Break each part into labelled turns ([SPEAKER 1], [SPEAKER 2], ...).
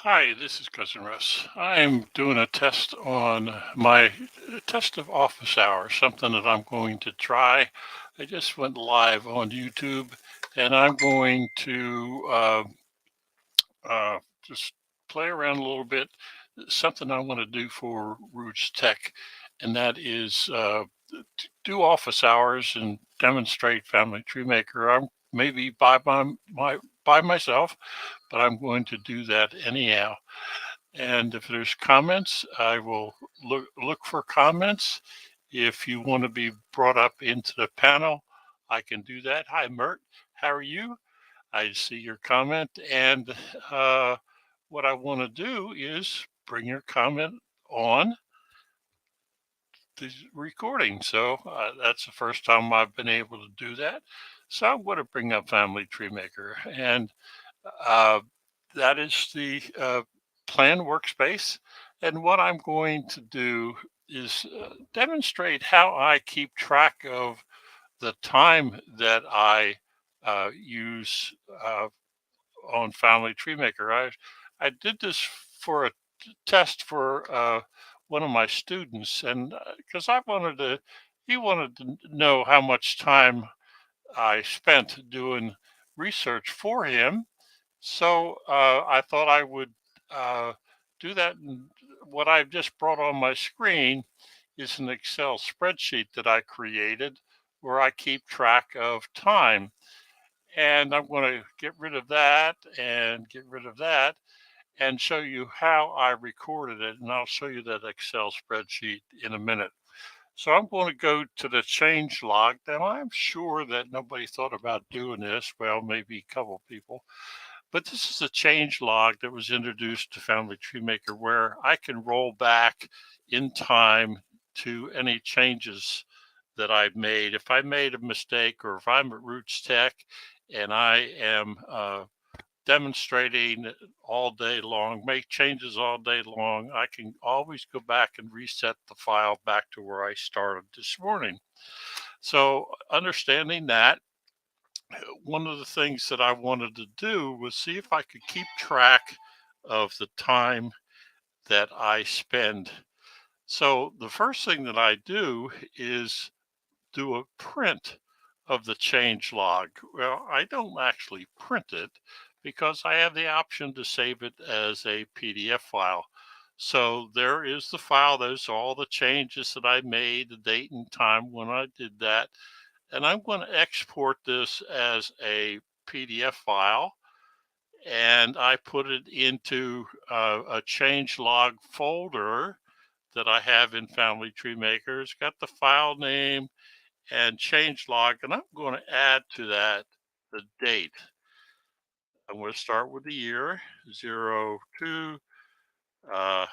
[SPEAKER 1] Hi, this is Cousin Russ. I'm doing a test on my test of office hours, something that I'm going to try. I just went live on YouTube and I'm going to just play around a little bit. Something I want to do for Roots Tech, and that is do office hours and demonstrate Family Tree Maker. I'm maybe by myself, but I'm going to do that anyhow. And if there's comments, I will look for comments. If you want to be brought up into the panel, I can do that. Hi, Mert. How are you? I see your comment. And uh, what I want to do is bring your comment on the recording. So that's the first time I've been able to do that. So I'm going to bring up Family Tree Maker. And uh, that is the plan workspace. And what I'm going to do is demonstrate how I keep track of the time that I use on Family Tree Maker. I did this for a test for one of my students, and because he wanted to know how much time I spent doing research for him, so I thought I would uh, do that. And what I've just brought on my screen is an Excel spreadsheet that I created where I keep track of time. And I'm going to get rid of that and get rid of that and show you how I recorded it. And I'll show you that Excel spreadsheet in a minute. So I'm going to go to the change log. Now I'm sure that nobody thought about doing this. Well, maybe a couple people. But this is a change log that was introduced to Family Tree Maker where I can roll back in time to any changes that I've made. If I made a mistake or if I'm at Roots Tech and I am demonstrating all day long, make changes all day long, I can always go back and reset the file back to where I started this morning. So understanding that, one of the things that I wanted to do was see if I could keep track of the time that I spend. So the first thing that I do is do a print of the change log. Well, I don't actually print it because I have the option to save it as a PDF file. So there is the file. Those are all the changes that I made, the date and time when I did that. And I'm going to export this as a PDF file, and I put it into a change log folder that I have in Family Tree Maker. It's got the file name and change log, and I'm going to add to that the date. I'm going to start with the year 02 uh,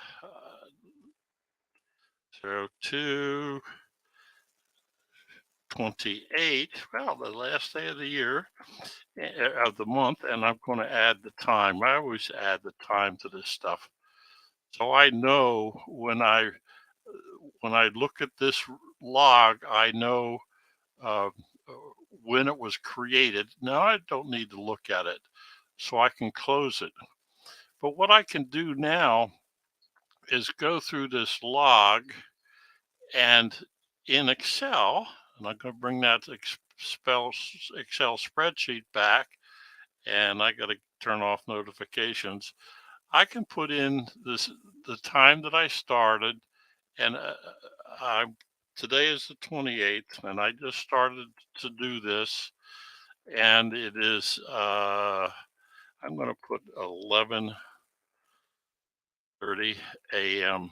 [SPEAKER 1] 02 28. Well, the last day of the year, of the month, and I'm going to add the time. I always add the time to this stuff. So I know when I look at this log, I know uh, when it was created. Now I don't need to look at it, so I can close it. But what I can do now is go through this log and in Excel, and I'm going to bring that Excel spreadsheet back, and I got to turn off notifications. I can put in the time that I started, and I today is the 28th, and I just started to do this, and it is I'm going to put 11:30 a.m.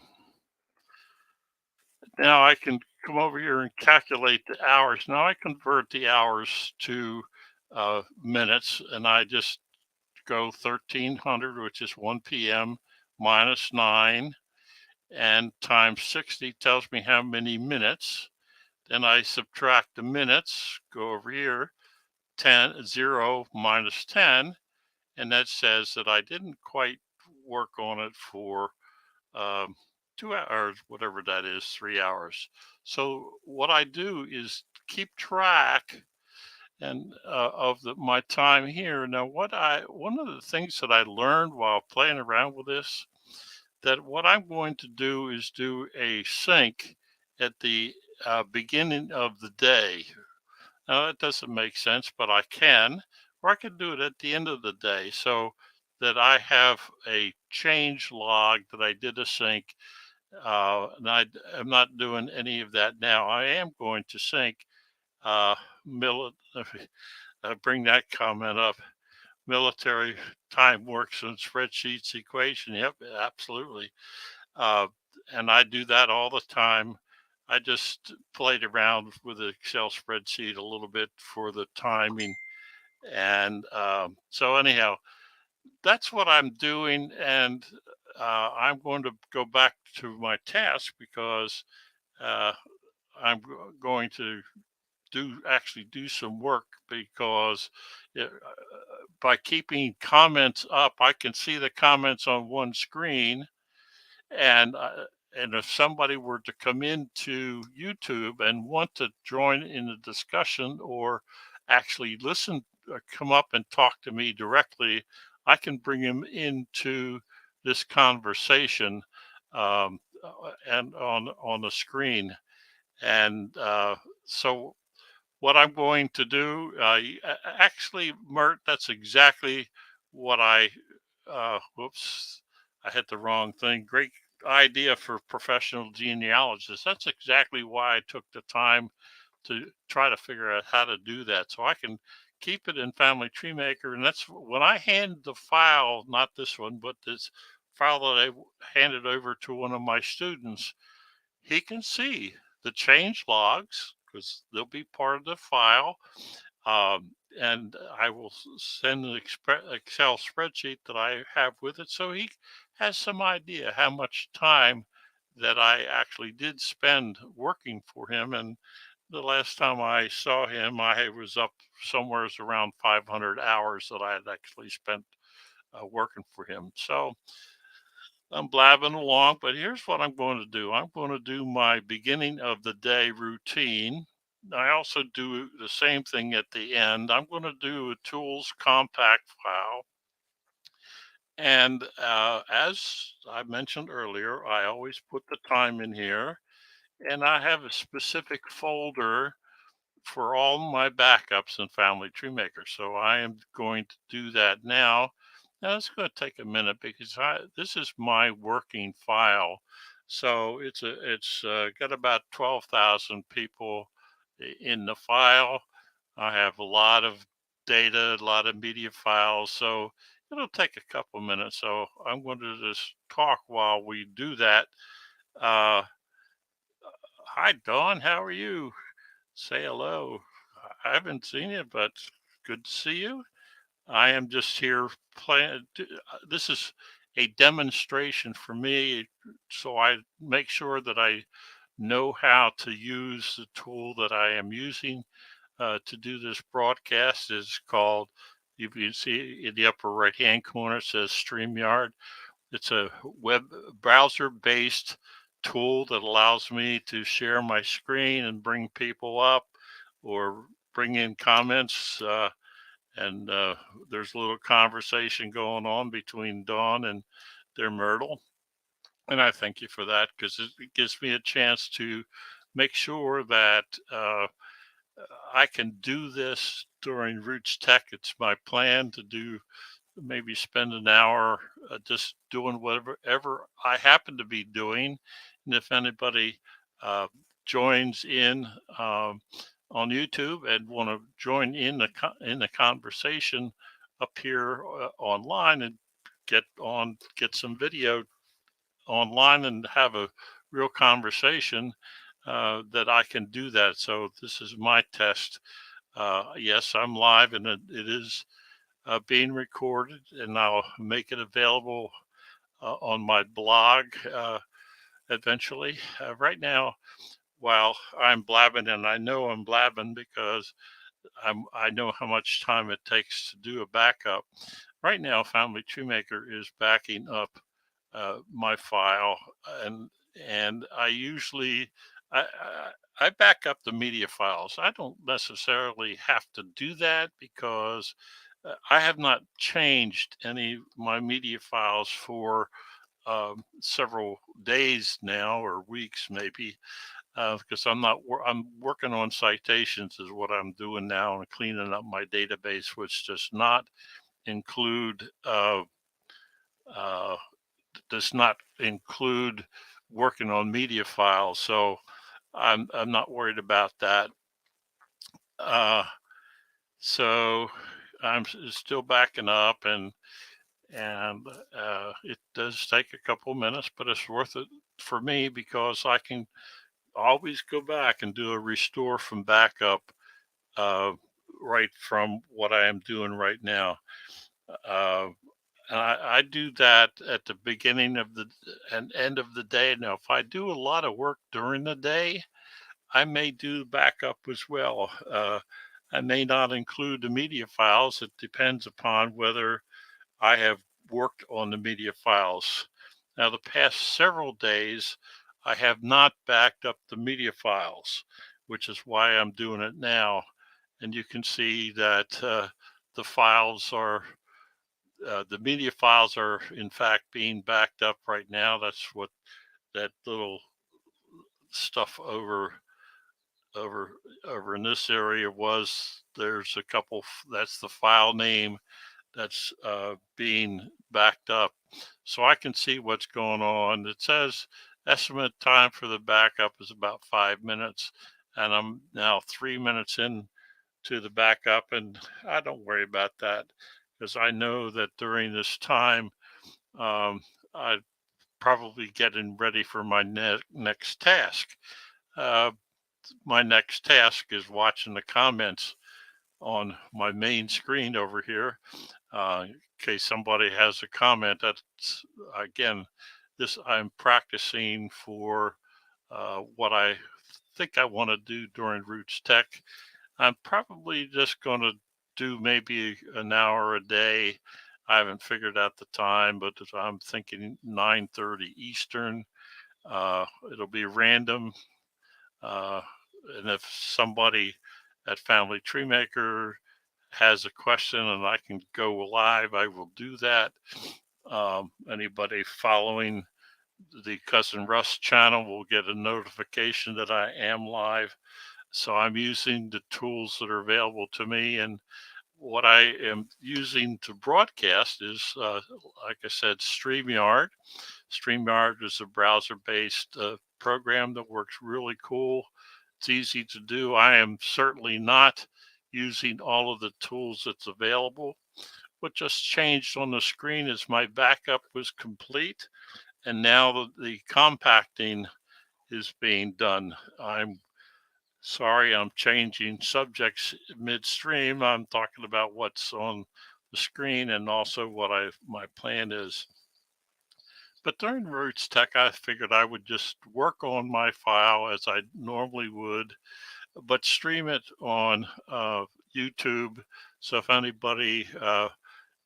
[SPEAKER 1] Now I can come over here and calculate the hours. Now I convert the hours to minutes, and I just go 1300, which is 1 p.m. minus 9, and times 60 tells me how many minutes. Then I subtract the minutes, go over here, 0 minus 10, and that says that I didn't quite work on it for um, 2 hours, whatever that is, 3 hours. So what I do is keep track, and of my time here. Now, one of the things that I learned while playing around with this, that what I'm going to do is do a sync at the beginning of the day. Now, that doesn't make sense, but I can, or I can do it at the end of the day, so that I have a change log that I did a sync. And am not doing any of that now. I am going to sync uh, bring that comment up. Military time works on spreadsheets equation. Yep, absolutely. Uh, and I do that all the time. I just played around with the Excel spreadsheet a little bit for the timing. And so, anyhow, that's what I'm doing. And I'm going to go back to my task because uh, I'm going to actually do some work because by keeping comments up, I can see the comments on one screen, and if somebody were to come into YouTube and want to join in the discussion or actually listen, come up and talk to me directly, I can bring them into this conversation and on the screen. And so what I'm going to do, actually, Mert, that's exactly what whoops, I hit the wrong thing. Great idea for professional genealogists. That's exactly why I took the time to try to figure out how to do that. So I can keep it in Family Tree Maker. And that's when I hand the file, not this one, but this file that I handed over to one of my students, he can see the change logs because they'll be part of the file. And I will send an Excel spreadsheet that I have with it so he has some idea how much time that I actually did spend working for him. And the last time I saw him, I was up somewhere around 500 hours that I had actually spent working for him. So I'm blabbing along, but here's what I'm going to do. I'm going to do my beginning of the day routine. I also do the same thing at the end. I'm going to do a tools compact file. And as I mentioned earlier, I always put the time in here, and I have a specific folder for all my backups in Family Tree Maker. So I am going to do that now. Now it's going to take a minute because this is my working file. So it's got about 12,000 people in the file. I have a lot of data, a lot of media files. So it'll take a couple minutes. So I'm going to just talk while we do that. Uh, Hi, Dawn. How are you? Say hello. I haven't seen you, but good to see you. I am just here playing. This is a demonstration for me, so I make sure that I know how to use the tool that I am using to do this broadcast. Is called, you can see in the upper right hand corner, it says StreamYard. It's a web browser based tool that allows me to share my screen and bring people up or bring in comments. And there's a little conversation going on between Dawn and their Myrtle. And I thank you for that because it gives me a chance to make sure that I can do this during Roots Tech. It's my plan to do maybe spend an hour just doing whatever ever I happen to be doing. And if anybody uh, joins in on YouTube and want to join in the conversation up here online and get some video online and have a real conversation, that I can do that. So this is my test. Yes, I'm live and it is being recorded, and I'll make it available on my blog eventually. Right now, while I'm blabbing, and I know I'm blabbing because I know how much time it takes to do a backup. Right now, Family Tree Maker is backing up my file, and I usually I back up the media files. I don't necessarily have to do that because I have not changed any of my media files for several days now or weeks maybe, because I'm working on citations is what I'm doing now and cleaning up my database, which include uh, uh, does not include working on media files. So I'm not worried about that. Uh, so I'm still backing up, and it does take a couple minutes, but it's worth it for me because I can always go back and do a restore from backup uh, right from what I am doing right now. Uh, and I do that at the beginning of the and end of the day. Now, if I do a lot of work during the day, I may do backup as well. I may not include the media files. It depends upon whether I have worked on the media files. Now, the past several days, I have not backed up the media files, which is why I'm doing it now. And you can see that the files are, the media files are in fact being backed up right now. That's what that little stuff over over in this area was. There's a couple, that's the file name that's being backed up. So I can see what's going on. It says estimate time for the backup is about 5 minutes, and I'm now 3 minutes in to the backup, and I don't worry about that because I know that during this time, I'm probably getting ready for my next task. Uh, my next task is watching the comments on my main screen over here, in case somebody has a comment. That's again, this I'm practicing for what I think I want to do during Roots Tech. I'm probably just going to do maybe an hour a day. I haven't figured out the time, but I'm thinking 9:30 Eastern. It'll be random, uh, and if somebody at Family Tree Maker has a question and I can go live, I will do that. Anybody following the Cousin Russ channel will get a notification that I am live. So I'm using the tools that are available to me. And what I am using to broadcast is, like I said, StreamYard. StreamYard is a browser-based program that works really cool. It's easy to do. I am certainly not using all of the tools that's available. What just changed on the screen is my backup was complete, and now the compacting is being done. I'm sorry, I'm changing subjects midstream. I'm talking about what's on the screen and also what my plan is. But during Roots Tech, I figured I would just work on my file as I normally would, but stream it on YouTube. So if anybody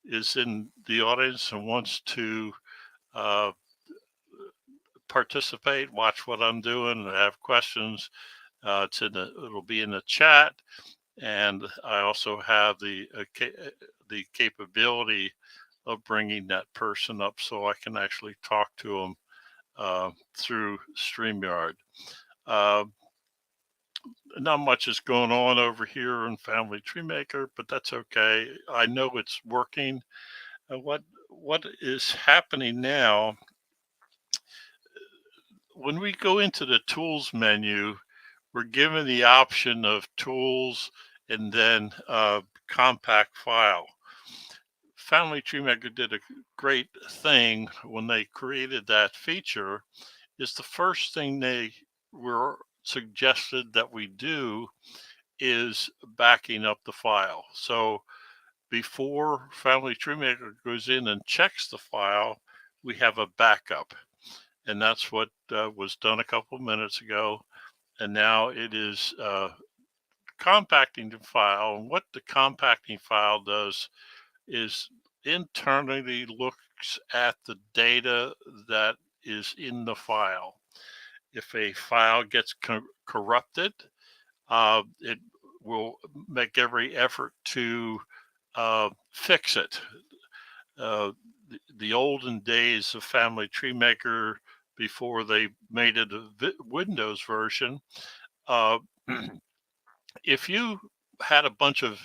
[SPEAKER 1] is in the audience and wants to uh, participate, watch what I'm doing, and have questions, it'll be in the chat. And I also have the capability of bringing that person up so I can actually talk to them through StreamYard. Uh, Not much is going on over here in Family Tree Maker, but that's okay. I know it's working. What is happening now, when we go into the tools menu, we're given the option of tools and then compact file. Family Tree Maker did a great thing when they created that feature. Is the first thing they were suggested that we do is backing up the file. So before Family Tree Maker goes in and checks the file, we have a backup. And that's what was done a couple of minutes ago. And now it is compacting the file. And what the compacting file does is internally looks at the data that is in the file. if a file gets corrupted, it will make every effort to fix it. The olden days of Family Tree Maker, before they made it a Windows version, uh, if you had a bunch of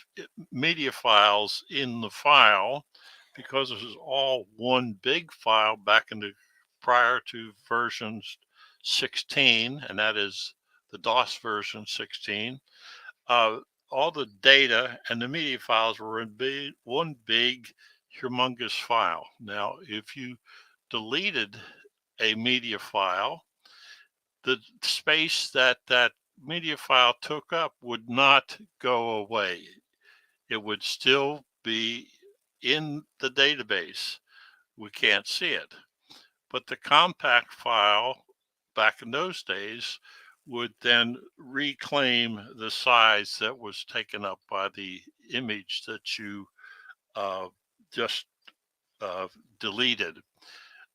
[SPEAKER 1] media files in the file, because this is all one big file back in the prior to versions 16, and that is the DOS version 16, uh, all the data and the media files were in one big, humongous file. Now, if you deleted a media file, the space that that media file took up would not go away. It would still be in the database. We can't see it. But the compact file back in those days would then reclaim the size that was taken up by the image that you uh, just uh, deleted.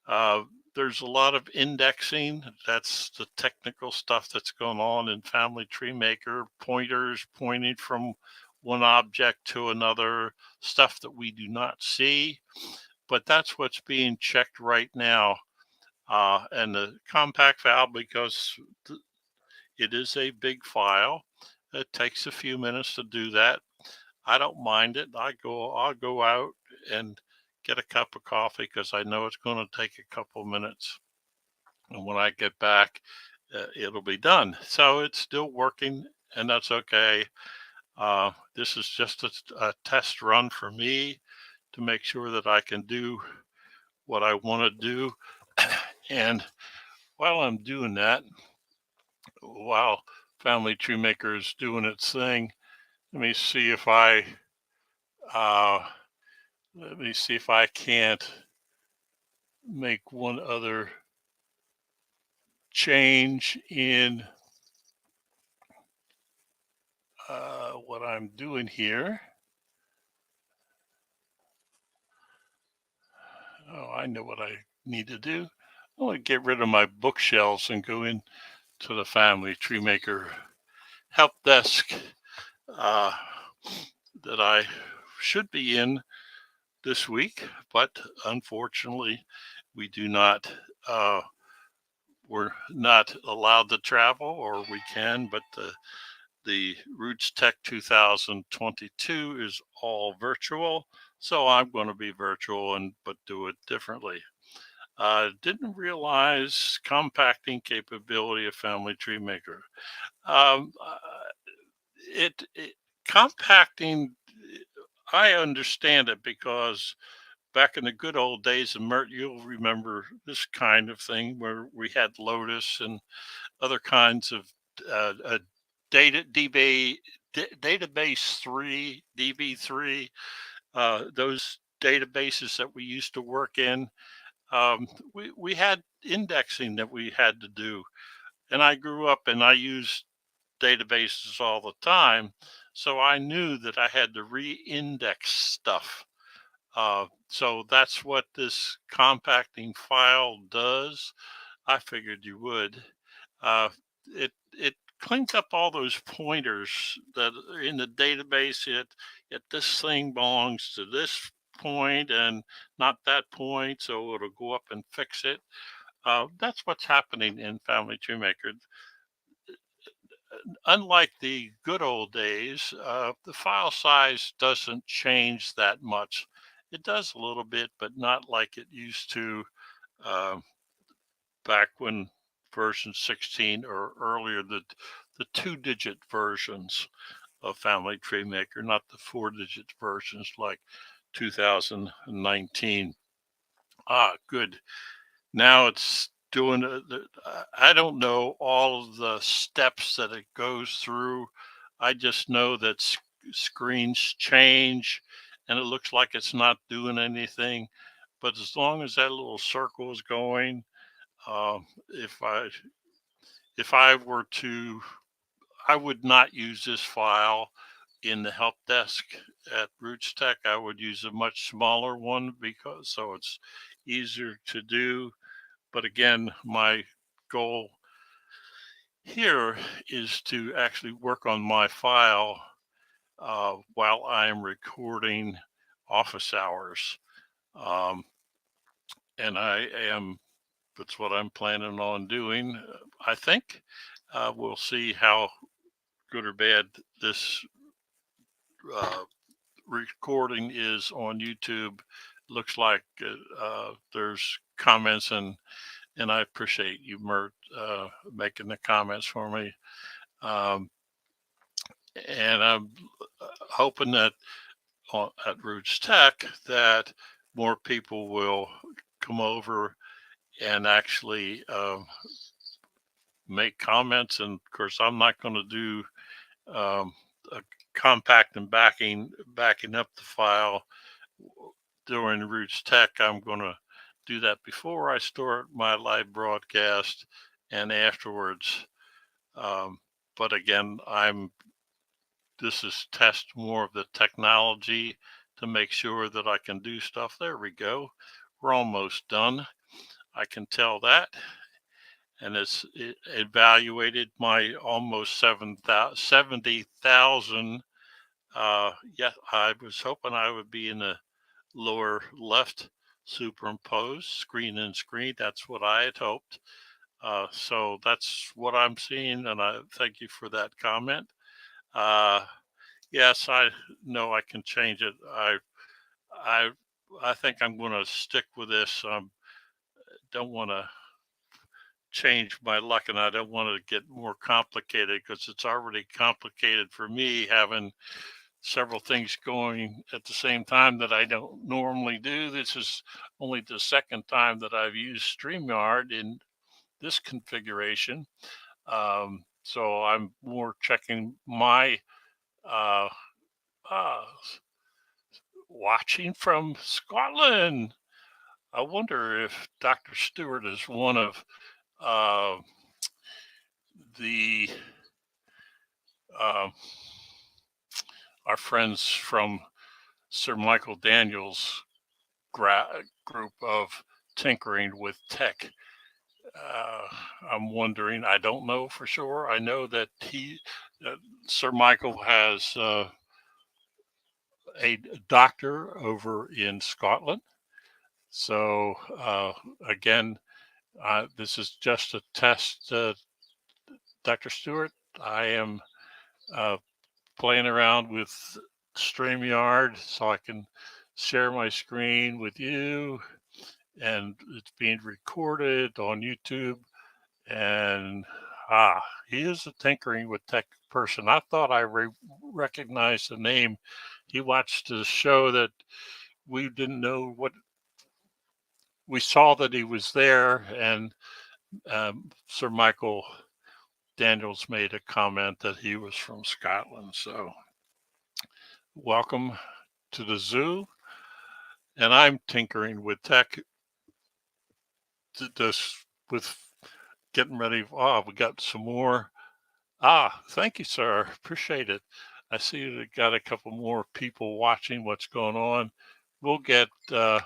[SPEAKER 1] Uh, there's a lot of indexing. That's the technical stuff that's going on in Family Tree Maker, pointers pointing from one object to another, stuff that we do not see. But that's what's being checked right now. And the compact file, because it is a big file, it takes a few minutes to do that. I don't mind it. I'll go out and get a cup of coffee because I know it's going to take a couple minutes. And when I get back, it'll be done. So it's still working, and that's okay. This is just a test run for me to make sure that I can do what I want to do. And while I'm doing that, while Family Tree Maker is doing its thing, let me see if I uh, can't make one other change in what I'm doing here. Oh, I know what I need to do. I want to get rid of my bookshelves and go into the Family Tree Maker help desk uh, that I should be in this week, but unfortunately, we do not. We're not allowed to travel, or we can, but the Roots Tech 2022 is all virtual, so I'm going to be virtual and but do it differently. Didn't realize compacting capability of Family Tree Maker. Um, uh, it compacting. I understand it because back in the good old days, and Mert, you'll remember this kind of thing where we had Lotus and other kinds of uh, data DB, database 3, DB3, those databases that we used to work in. We had indexing that we had to do. And I grew up and I used databases all the time. So I knew that I had to re-index stuff. So that's what this compacting file does. I figured you would. It cleans up all those pointers that are in the database. It this thing belongs to this point and not that point, so it'll go up and fix it. That's what's happening in Family Tree Maker. Unlike the good old days, the file size doesn't change that much. It does a little bit, but not like it used to uh, back when version 16 or earlier, the 2-digit versions of Family Tree Maker, not the 4-digit versions like 2019. Good. Now it's doing I don't know all of the steps that it goes through. I just know that screens change and it looks like it's not doing anything. But as long as that little circle is going, uh, if I were to, I would not use this file in the help desk at Roots Tech. I would use a much smaller one because so it's easier to do. But again, my goal here is to actually work on my file while I'm recording office hours. Um, and that's what I'm planning on doing. I think we'll see how good or bad this uh, recording is on YouTube. Looks like there's comments, and I appreciate you, Mert, making the comments for me. Um, and I'm hoping that at Roots Tech that more people will come over and actually make comments. And of course, I'm not going to do a compact and backing up the file during Roots Tech. I'm going to do that before I start my live broadcast and afterwards. But again, this is test more of the technology to make sure that I can do stuff. There we go. We're almost done. I can tell that. And it evaluated my almost 70,000. Yeah, I was hoping I would be in the lower left superimposed screen and screen. That's what I had hoped. So that's what I'm seeing. And I thank you for that comment. Yes, I know I can change it. I, I think I'm going to stick with this. Don't want to change my luck, and I don't want to get more complicated because it's already complicated for me having several things going at the same time that I don't normally do. This is only the second time that I've used StreamYard in this configuration. So I'm more checking my uh, uh, watching from Scotland. I wonder if Dr. Stewart is one of uh, the uh, our friends from Sir Michael Daniels' group of tinkering with tech. Uh, I'm wondering. I don't know for sure. I know that Sir Michael, has a doctor over in Scotland. So again, this is just a test, Dr. Stewart. I am uh, playing around with StreamYard so I can share my screen with you, and it's being recorded on YouTube. And he is a tinkering with tech person. I thought I recognized the name. He watched a show that we didn't know what. We saw that he was there, and Sir Michael Daniels made a comment that he was from Scotland. So, welcome to the zoo. And I'm tinkering with tech, this with getting ready. We got some more. Thank you, sir. Appreciate it. I see you got a couple more people watching what's going on. We'll get uh,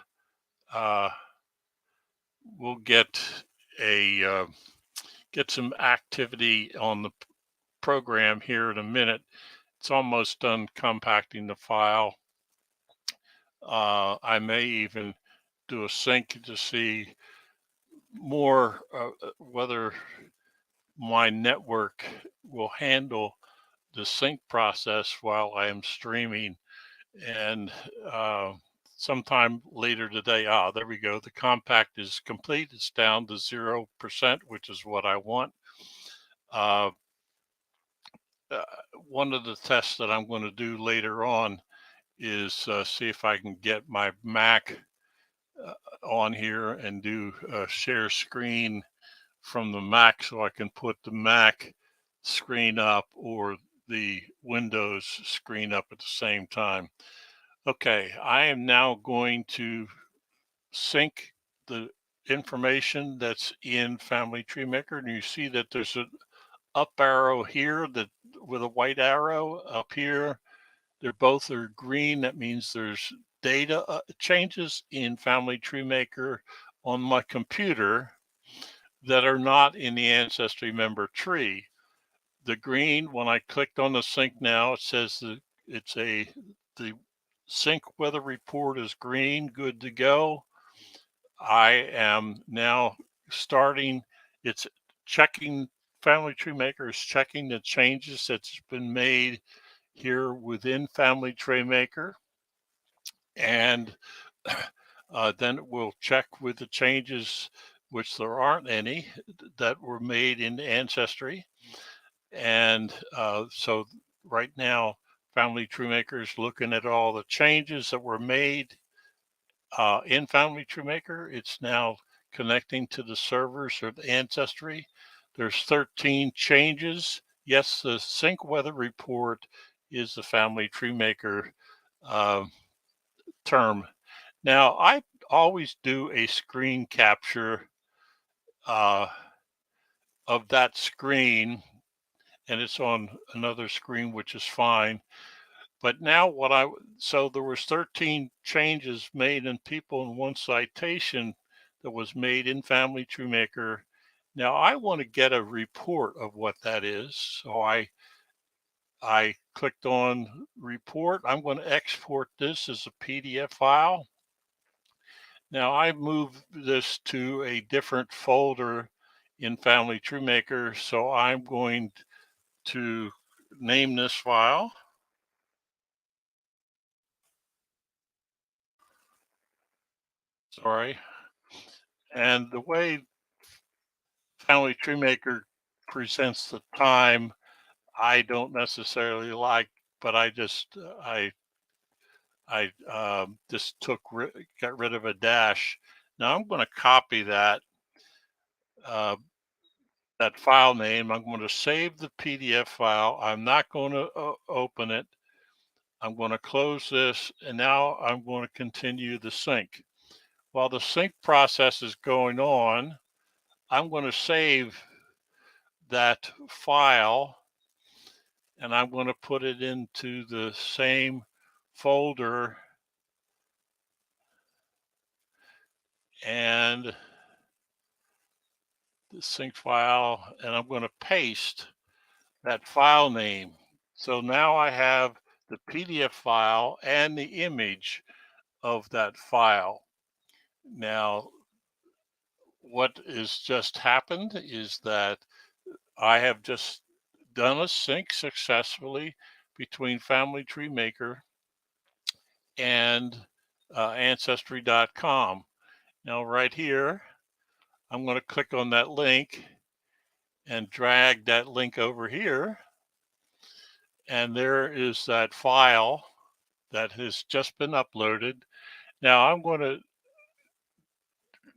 [SPEAKER 1] we'll get get some activity on the program here in a minute. It's almost done compacting the file. I may even do a sync to see more whether my network will handle the sync process while I am streaming. And sometime later today, there we go. The compact is complete. It's down to 0%, which is what I want. One of the tests that I'm going to do later on is see if I can get my Mac on here and do a share screen from the Mac so I can put the Mac screen up or the Windows screen up at the same time. Okay, I am now going to sync the information that's in Family Tree Maker, and you see that there's an up arrow here that with a white arrow up here. They're both are green. That means there's data changes in Family Tree Maker on my computer that are not in the Ancestry member tree. The green, when I clicked on the sync now, it says that the sync weather report is green, good to go. I am now starting, it's checking, Family Tree Maker is checking the changes that's been made here within Family Tree Maker. And then we'll check with the changes, which there aren't any, that were made in Ancestry. And so right now, Family Tree Maker is looking at all the changes that were made in Family Tree Maker. It's now connecting to the servers or the Ancestry. There's 13 changes. Yes, the sync weather report is the Family Tree Maker uh, term. Now, I always do a screen capture uh, of that screen, and it's on another screen, which is fine. But now so there was 13 changes made in people in one citation that was made in Family Tree Maker. Now I want to get a report of what that is. So I clicked on report. I'm going to export this as a PDF file. Now I moved this to a different folder in Family Tree Maker. So I'm going to name this file. Sorry. And the way Family Tree Maker presents the time, I don't necessarily like, but I just got rid of a dash. Now I'm going to copy uh, that file name. I'm going to save the PDF file. I'm not going to open it. I'm going to close this, and now I'm going to continue the sync. While the sync process is going on, I'm going to save that file, and I'm going to put it into the same folder, and the sync file, and I'm going to paste that file name. So now I have the PDF file and the image of that file. Now, what has just happened is that I have just done a sync successfully between Family Tree Maker and Ancestry.com. Now, right here, I'm going to click on that link and drag that link over here. And there is that file that has just been uploaded. Now, I'm going to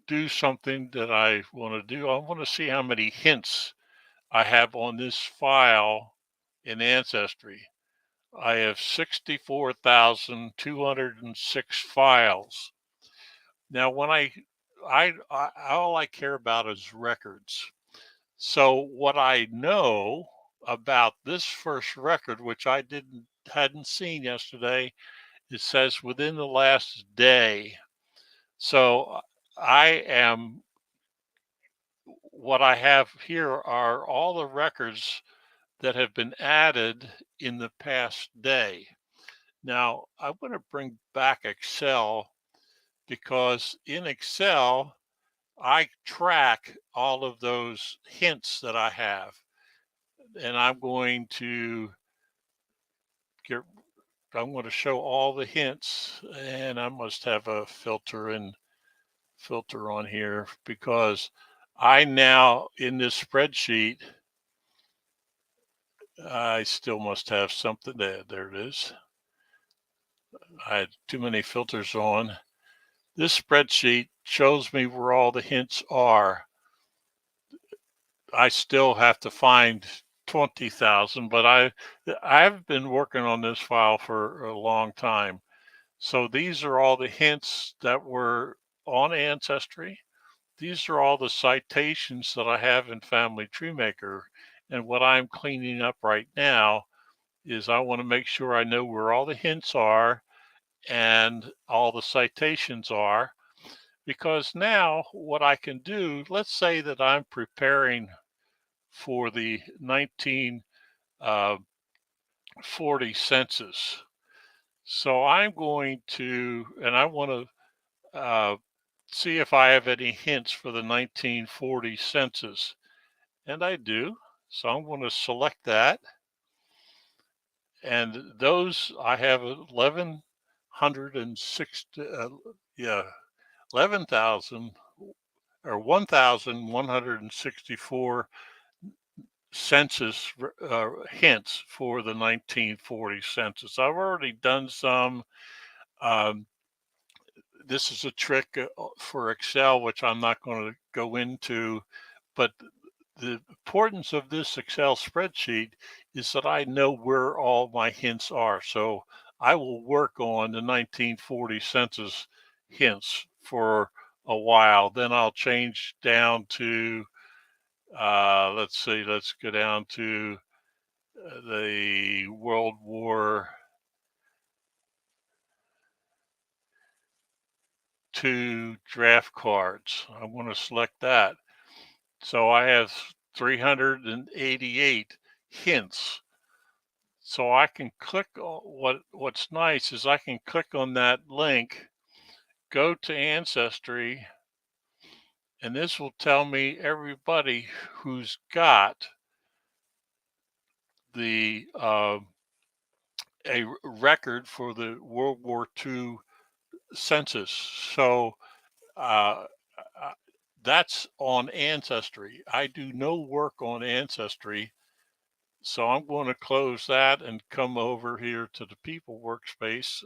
[SPEAKER 1] do something that I want to do. I want to see how many hints I have on this file in Ancestry. I have 64,206 files. Now, when I all I care about is records. So what I know about this first record, which I hadn't seen yesterday, it says within the last day. So what I have here are all the records that have been added in the past day. Now, I want to bring back Excel, because in Excel, I track all of those hints that I have. And I'm going to show all the hints, and I must have a filter on here, because I now, in this spreadsheet, I still must have something there. There it is. I had too many filters on. This spreadsheet shows me where all the hints are. I still have to find 20,000, but I've been working on this file for a long time. So these are all the hints that were on Ancestry. These are all the citations that I have in Family Tree Maker. And what I'm cleaning up right now is I want to make sure I know where all the hints are and all the citations are, because now what I can do, let's say that I'm preparing for the 1940 census. So I'm going to, and I want to see if I have any hints for the 1940 census. And I do. So I'm going to select that. And those I have 1,160, yeah, 11,000 or 1,164 census hints for the 1940 census. I've already done some. Um, this is a trick for Excel, which I'm not going to go into, but the importance of this Excel spreadsheet is that I know where all my hints are. So I will work on the 1940 census hints for a while. Then I'll change down to, let's see, let's go down to the World War II draft cards. I want to select that. So I have 388 hints. So I can click on what's nice is I can click on that link, go to Ancestry, and this will tell me everybody who's got the a record for the World War II census. So uh, uh, that's on Ancestry. I do no work on Ancestry. So I'm going to close that and come over here to the people workspace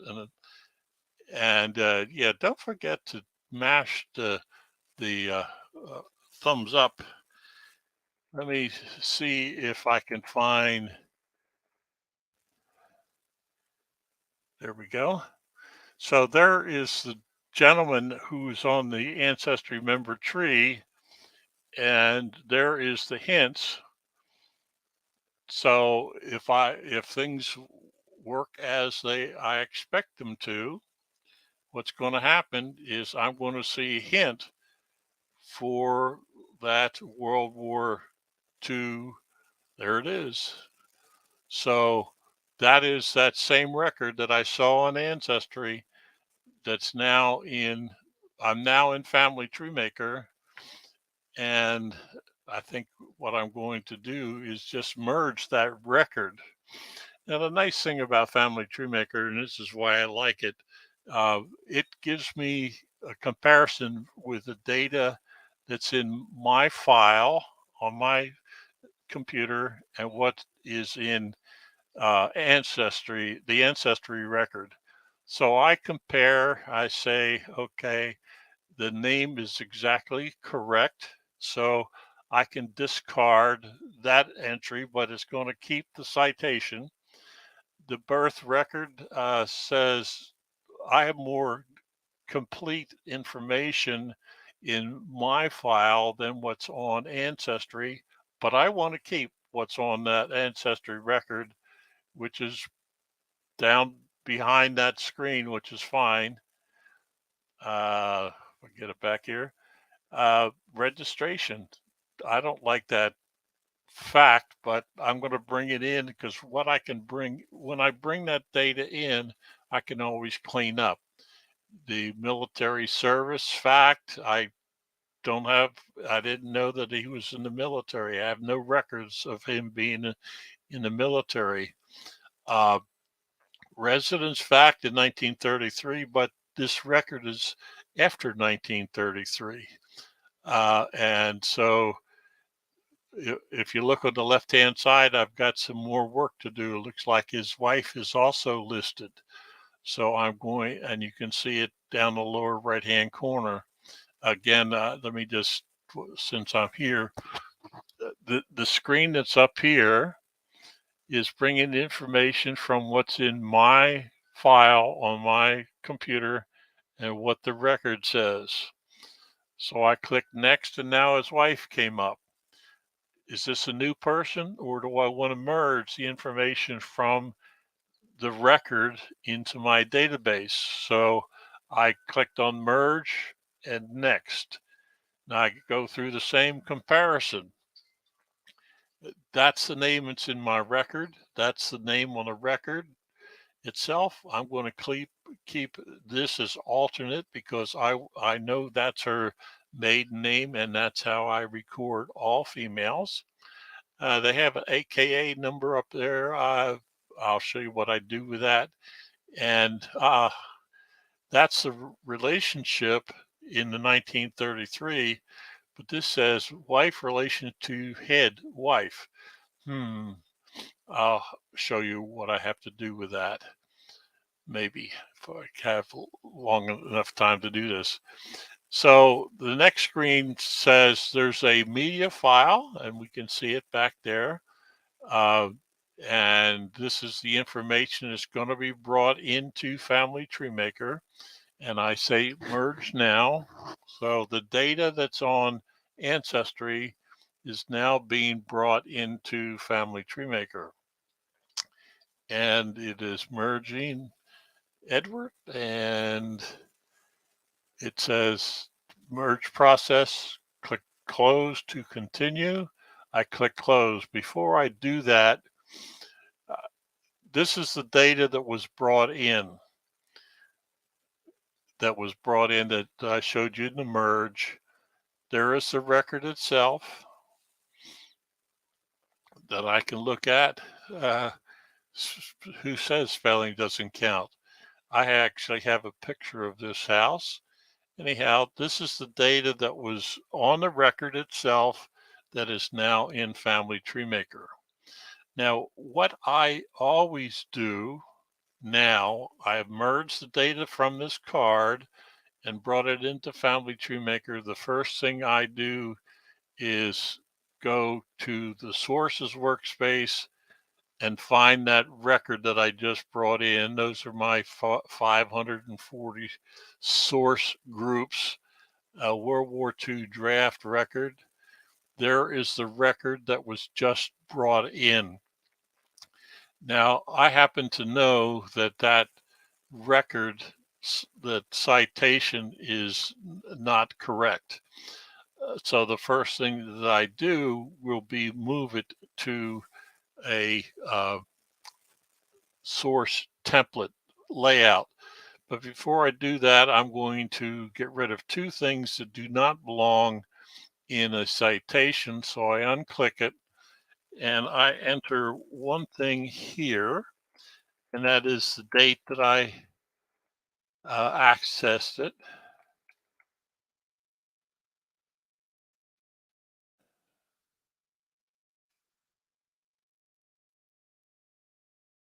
[SPEAKER 1] and yeah, don't forget to mash the thumbs up. Let me see if I can find. There we go. So there is the gentleman who's on the Ancestry member tree, and there is the hints. So if things work as I expect them to, what's going to happen is I'm going to see a hint for that World War II. There it is. So that is that same record that I saw on Ancestry that's now I'm now in Family Tree Maker. And I think what I'm going to do is just merge that record. Now, the nice thing about Family Tree Maker, and this is why I like it gives me a comparison with the data that's in my file on my computer and what is in the Ancestry record. So I compare, I say, okay, the name is exactly correct. So I can discard that entry, but it's going to keep the citation. The birth record says I have more complete information in my file than what's on Ancestry, but I want to keep what's on that Ancestry record, which is down behind that screen, which is fine. I'll get it back here. Registration. I don't like that fact, but I'm going to bring it in because what I can bring, when I bring that data in, I can always clean up. The military service fact, I didn't know that he was in the military. I have no records of him being in the military. Uh, residence fact in 1933, but this record is after 1933. And so if you look on the left-hand side, I've got some more work to do. It looks like his wife is also listed. So I'm going, and you can see it down the lower right-hand corner. Again, let me just, since I'm here, the screen that's up here is bringing information from what's in my file on my computer and what the record says. So I click next, and now his wife came up. Is this a new person, or do I want to merge the information from the record into my database? So I clicked on merge, and next. Now I go through the same comparison. That's the name that's in my record. That's the name on the record itself. I'm going to keep this as alternate because I know that's her maiden name and that's how I record all females. They have an AKA number up there. I'll show you what I do with that. And that's the relationship in the 1933. But this says wife relation to head wife. I'll show you what I have to do with that. Maybe if I have long enough time to do this. So the next screen says there's a media file, and we can see it back there. And this is the information that's going to be brought into Family Tree Maker. And I say merge now. So the data that's on Ancestry is now being brought into Family Tree Maker. And it is merging Edward, and it says merge process. Click close to continue. I click close. Before I do that, this is the data that was brought in. That I showed you in the merge. There is the record itself that I can look at. Who says spelling doesn't count? I actually have a picture of this house. Anyhow, this is the data that was on the record itself that is now in Family Tree Maker. Now, what I always do now, I have merged the data from this card and brought it into Family Tree Maker. The first thing I do is go to the sources workspace and find that record that I just brought in. Those are my 540 source groups. World War II draft record. There is the record that was just brought in. Now, I happen to know that that record, that citation is not correct. So the first thing that I do will be move it to a source template layout. But before I do that, I'm going to get rid of two things that do not belong in a citation. So I unclick it and I enter one thing here, and that is the date that I accessed it.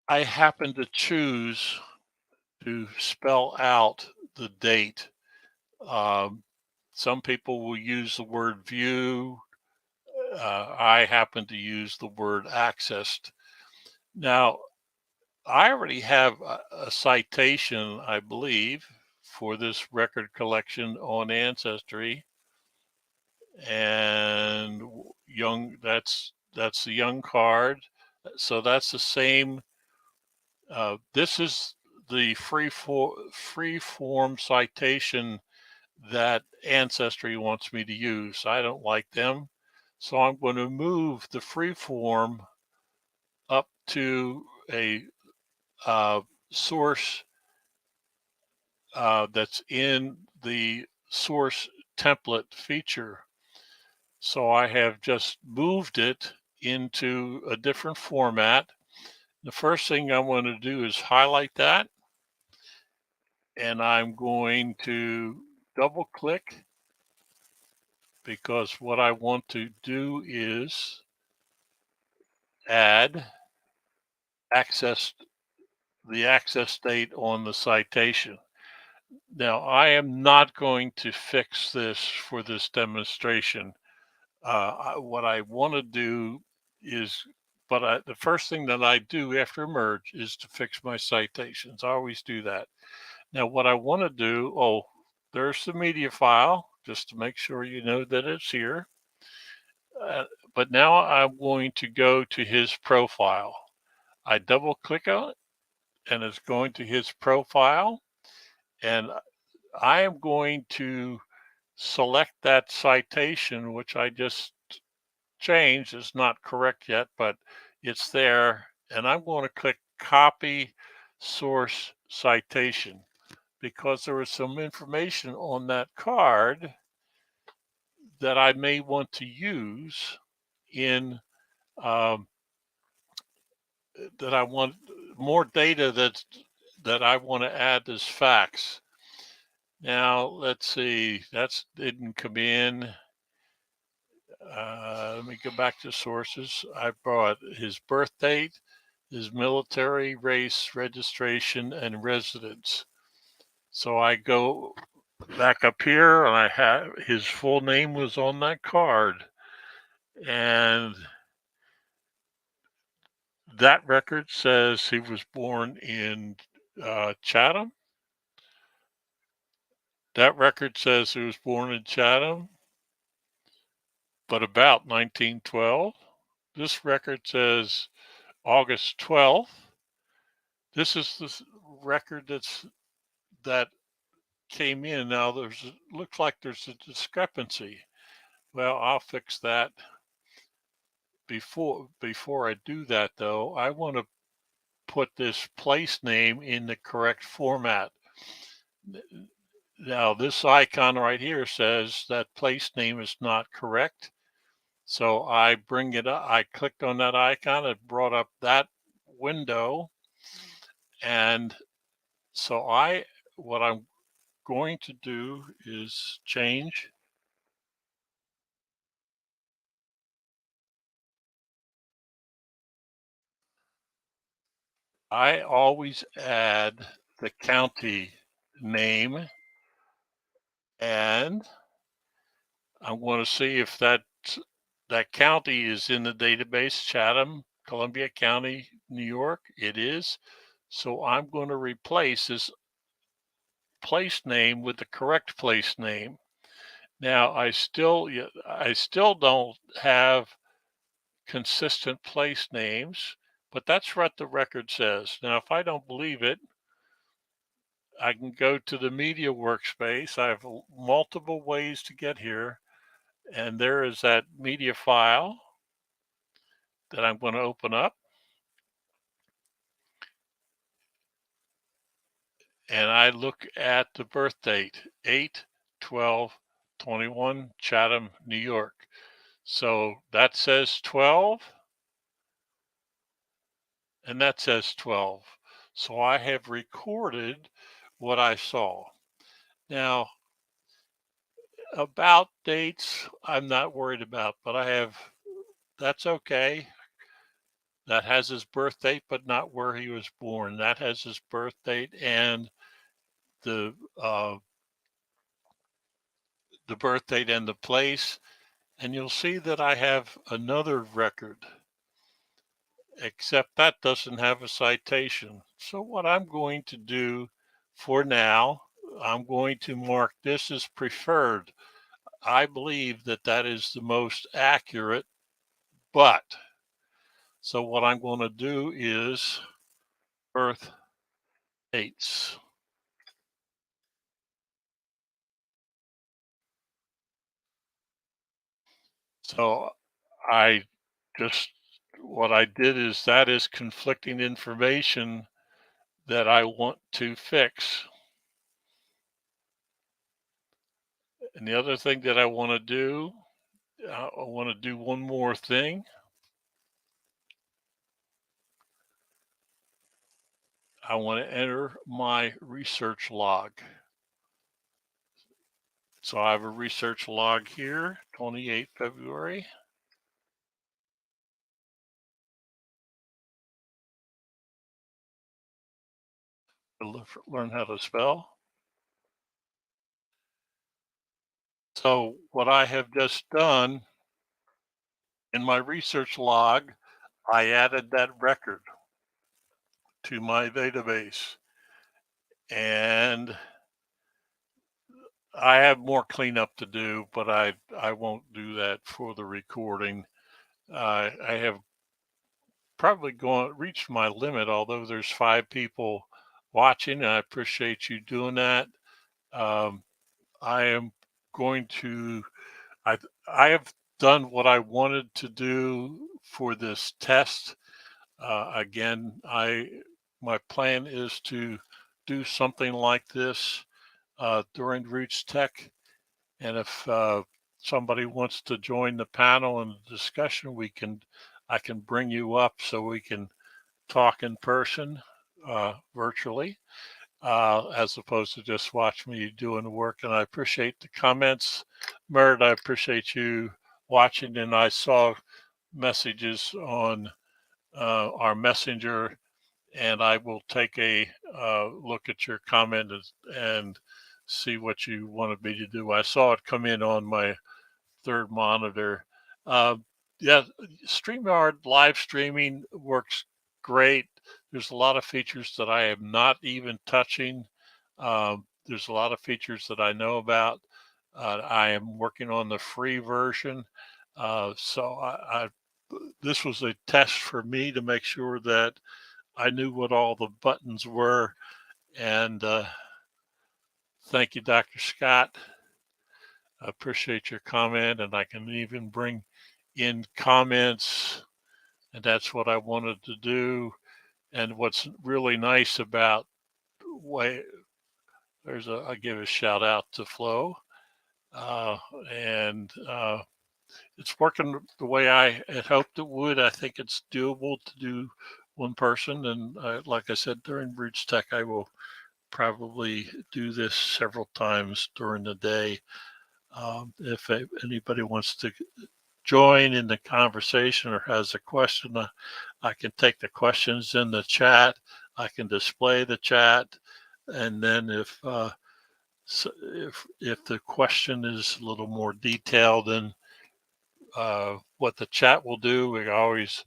[SPEAKER 1] I happen to choose to spell out the date. Some people will use the word view. I happen to use the word accessed. Now, I already have a citation, I believe, for this record collection on Ancestry, and that's the young card. So that's the same. This is the free form citation that Ancestry wants me to use. I don't like them, so I'm going to move the free form up to a source that's in the source template feature. So I have just moved it into a different format. The first thing I want to do is highlight that, and I'm going to double click because what I want to do is add the access date on the citation. Now, I am not going to fix this for this demonstration. What I want to do is, the first thing that I do after merge is to fix my citations. I always do that. Now, what I want to do, there's the media file, just to make sure you know that it's here. But now I'm going to go to his profile. I double click on it, and it's going to his profile. And I am going to select that citation, which I just changed. It's not correct yet, but it's there. And I'm going to click copy source citation because there was some information on that card that I may want to use in um, that I want more data that I want to add as facts. Now let's see, that's didn't come in. Let me go back to sources. I brought his birth date, his military, race, registration, and residence. So I go back up here and I have his full name was on that card. And that record says he was born in Chatham. That record says he was born in Chatham, but about 1912. This record says August 12th. This is the record that came in. Now looks like there's a discrepancy. Well, I'll fix that. Before I do that though, I want to put this place name in the correct format. Now this icon right here says that place name is not correct. So I bring it up, I clicked on that icon, it brought up that window. And so what I'm going to do is change. I always add the county name, and I'm going to see if that county is in the database. Chatham, Columbia County, New York. It is. So I'm going to replace this place name with the correct place name. Now I still don't have consistent place names, but that's what the record says. Now, if I don't believe it, I can go to the media workspace. I have multiple ways to get here, and there is that media file that I'm going to open up. And I look at the birth date, 8/12/21, Chatham, New York. So that says 12, and that says 12. So I have recorded what I saw. Now, about dates, I'm not worried about, but that's okay. That has his birth date, but not where he was born. That has his birth date and the uh, the birth date and the place. And you'll see that I have another record, except that doesn't have a citation. So what I'm going to do for now, I'm going to mark this as preferred. I believe that that is the most accurate, but so what I'm going to do is birth dates. So I just, what I did is that is conflicting information that I want to fix. And the other thing that I want to do, I want to do one more thing. I want to enter my research log. So I have a research log here, 28 February. Learn how to spell. So what I have just done in my research log, I added that record to my database. And I have more cleanup to do, but I won't do that for the recording. I have probably reached my limit, although there's 5 people watching. And I appreciate you doing that. I am going to, I have done what I wanted to do for this test. Again, my plan is to do something like this during Roots Tech. And if somebody wants to join the panel and the discussion, I can bring you up so we can talk in person, virtually, as opposed to just watch me doing the work. And I appreciate the comments, Mert. I appreciate you watching, and I saw messages on our messenger, and I will take a look at your comment and see what you wanted me to do. I saw it come in on my third monitor. Uh, yeah, StreamYard live streaming works great. There's a lot of features that I am not even touching. There's a lot of features that I know about. I am working on the free version. So this was a test for me to make sure that I knew what all the buttons were. And thank you, Dr. Scott. I appreciate your comment, and I can even bring in comments, and that's what I wanted to do. And what's really nice about I give a shout out to Flo, uh, and it's working the way I had hoped it would. I think it's doable to do one person, and like I said, during Roots Tech, I will probably do this several times during the day. If anybody wants to join in the conversation or has a question, I can take the questions in the chat. I can display the chat, and then if the question is a little more detailed than what the chat will do, we always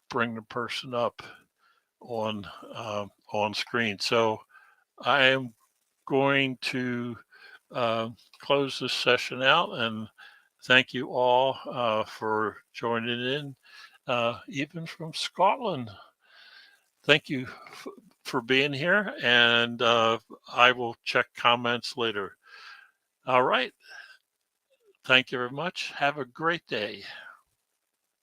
[SPEAKER 1] bring the person up on screen. So I am going to close this session out, and thank you all for joining in, even from Scotland. Thank you for being here, and I will check comments later. All right. Thank you very much. Have a great day.